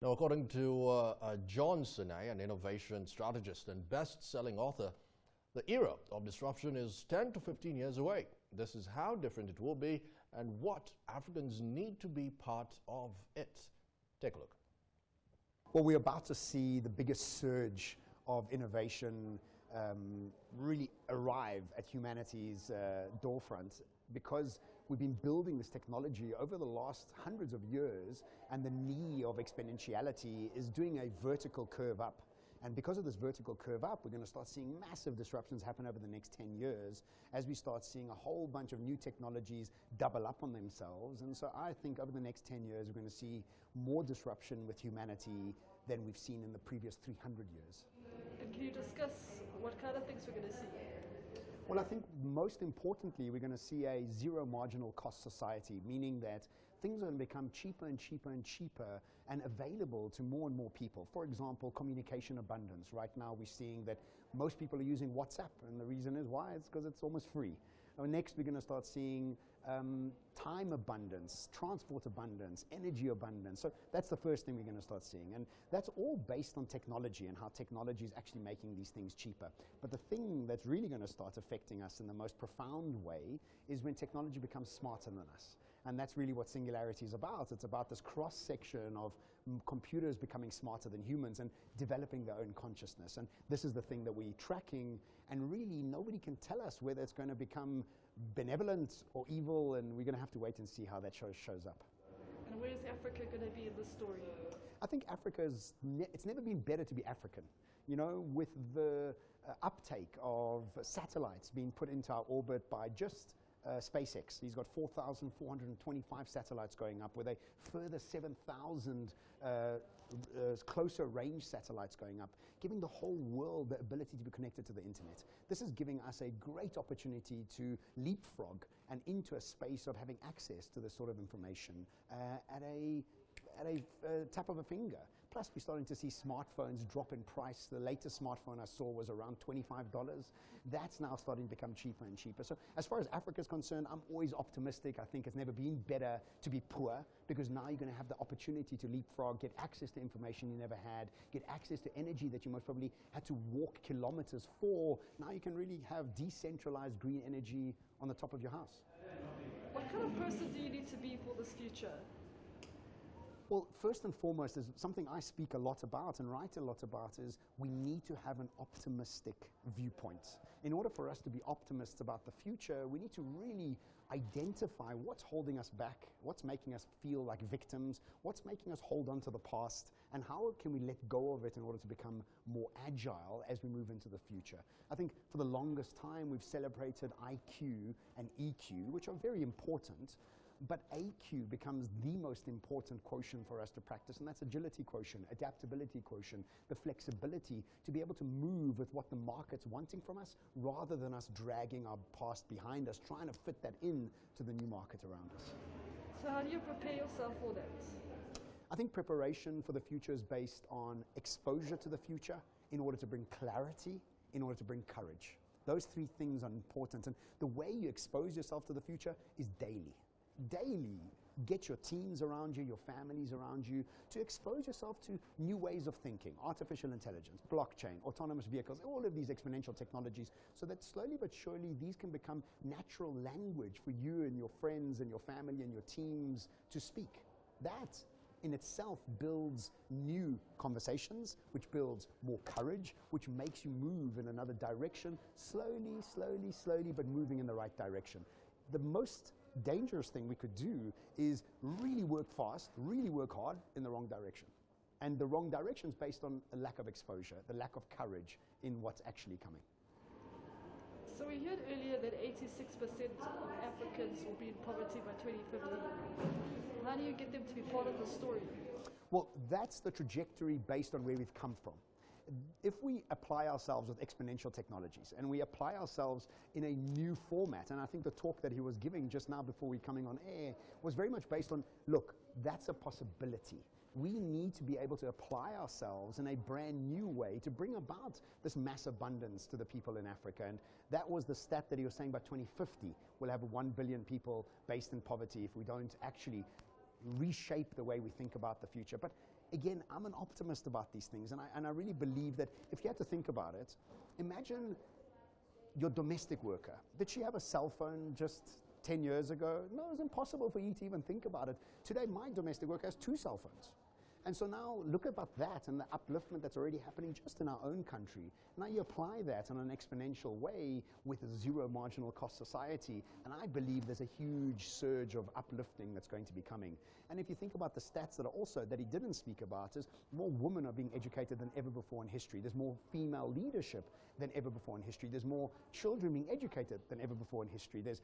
Now, according to John Sanei, an innovation strategist and best-selling author, the era of disruption is 10 to 15 years away. This is how different it will be and what Africans need to be part of it. Take a look. Well, we're about to see the biggest surge of innovation really arrive at humanity's doorfront, because we've been building this technology over the last hundreds of years, and the knee of exponentiality is doing a vertical curve up. And because of this vertical curve up, we're going to start seeing massive disruptions happen over the next 10 years as we start seeing a whole bunch of new technologies double up on themselves. And so I think over the next 10 years, we're going to see more disruption with humanity than we've seen in the previous 300 years. And can you discuss what kind of things we're going to see? Well, I think most importantly, we're going to see a zero marginal cost society, meaning that things are going to become cheaper and cheaper and cheaper and available to more and more people. For example, communication abundance. Right now, we're seeing that most people are using WhatsApp, and the reason is why? It's because it's almost free. Next, we're going to start seeing time abundance, transport abundance, energy abundance. So that's the first thing we're going to start seeing. And that's all based on technology and how technology is actually making these things cheaper. But the thing that's really going to start affecting us in the most profound way is when technology becomes smarter than us. And that's really what Singularity is about. It's about this cross-section of computers becoming smarter than humans and developing their own consciousness. And this is the thing that we're tracking. And really, nobody can tell us whether it's going to become benevolent or evil, and we're going to have to wait and see how that shows up. And where is Africa going to be in this story? I think Africa's, it's never been better to be African. You know, with the uptake of satellites being put into our orbit by just SpaceX. He's got 4,425 satellites going up, with a further 7,000 closer range satellites going up, giving the whole world the ability to be connected to the internet. This is giving us a great opportunity to leapfrog and into a space of having access to this sort of information at a tap of a finger. Plus, we're starting to see smartphones drop in price. The latest smartphone I saw was around $25. That's now starting to become cheaper and cheaper. So as far as Africa is concerned, I'm always optimistic. I think it's never been better to be poor, because now you're going to have the opportunity to leapfrog, get access to information you never had, get access to energy that you most probably had to walk kilometers for. Now you can really have decentralized green energy on the top of your house. What kind of person do you need to be for this future? Well, first and foremost, is something I speak a lot about and write a lot about, is we need to have an optimistic viewpoint. In order for us to be optimists about the future, we need to really identify what's holding us back, what's making us feel like victims, what's making us hold on to the past, and how can we let go of it in order to become more agile as we move into the future. I think for the longest time, we've celebrated IQ and EQ, which are very important. But AQ becomes the most important quotient for us to practice, and that's agility quotient, adaptability quotient, the flexibility to be able to move with what the market's wanting from us, rather than us dragging our past behind us, trying to fit that in to the new market around us. So how do you prepare yourself for that? I think preparation for the future is based on exposure to the future in order to bring clarity, in order to bring courage. Those three things are important, and the way you expose yourself to the future is daily. Daily, get your teams around you, your families around you, to expose yourself to new ways of thinking, artificial intelligence, blockchain, autonomous vehicles, all of these exponential technologies, so that slowly but surely these can become natural language for you and your friends and your family and your teams to speak. That in itself builds new conversations, which builds more courage, which makes you move in another direction, slowly, slowly, slowly, but moving in the right direction. The most dangerous thing we could do is really work fast, really work hard in the wrong direction. And the wrong direction is based on a lack of exposure, the lack of courage in what's actually coming. So we heard earlier that 86% of Africans will be in poverty by 2050. How do you get them to be part of the story? Well, that's the trajectory based on where we've come from. If we apply ourselves with exponential technologies, and we apply ourselves in a new format, and I think the talk that he was giving just now before we coming on air was very much based on, look, that's a possibility. We need to be able to apply ourselves in a brand new way to bring about this mass abundance to the people in Africa. And that was the stat that he was saying by 2050, we'll have 1 billion people based in poverty if we don't actually reshape the way we think about the future. But again, I'm an optimist about these things, and I really believe that if you had to think about it, imagine your domestic worker. Did she have a cell phone just 10 years ago? No, it was impossible for you to even think about it. Today, my domestic worker has 2 cell phones. And so now look about that and the upliftment that's already happening just in our own country. Now you apply that in an exponential way with a zero marginal cost society, and I believe there's a huge surge of uplifting that's going to be coming. And if you think about the stats that he didn't speak about, is more women are being educated than ever before in history. There's more female leadership than ever before in history. There's more children being educated than ever before in history. There's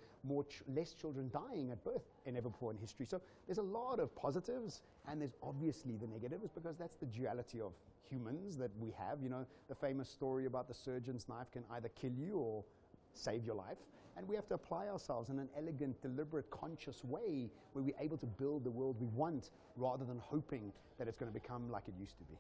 less children dying at birth than ever before in history. So there's a lot of positives, and there's obviously the negatives, because that's the duality of humans that we have. You know, the famous story about the surgeon's knife can either kill you or save your life. And we have to apply ourselves in an elegant, deliberate, conscious way where we're able to build the world we want rather than hoping that it's going to become like it used to be.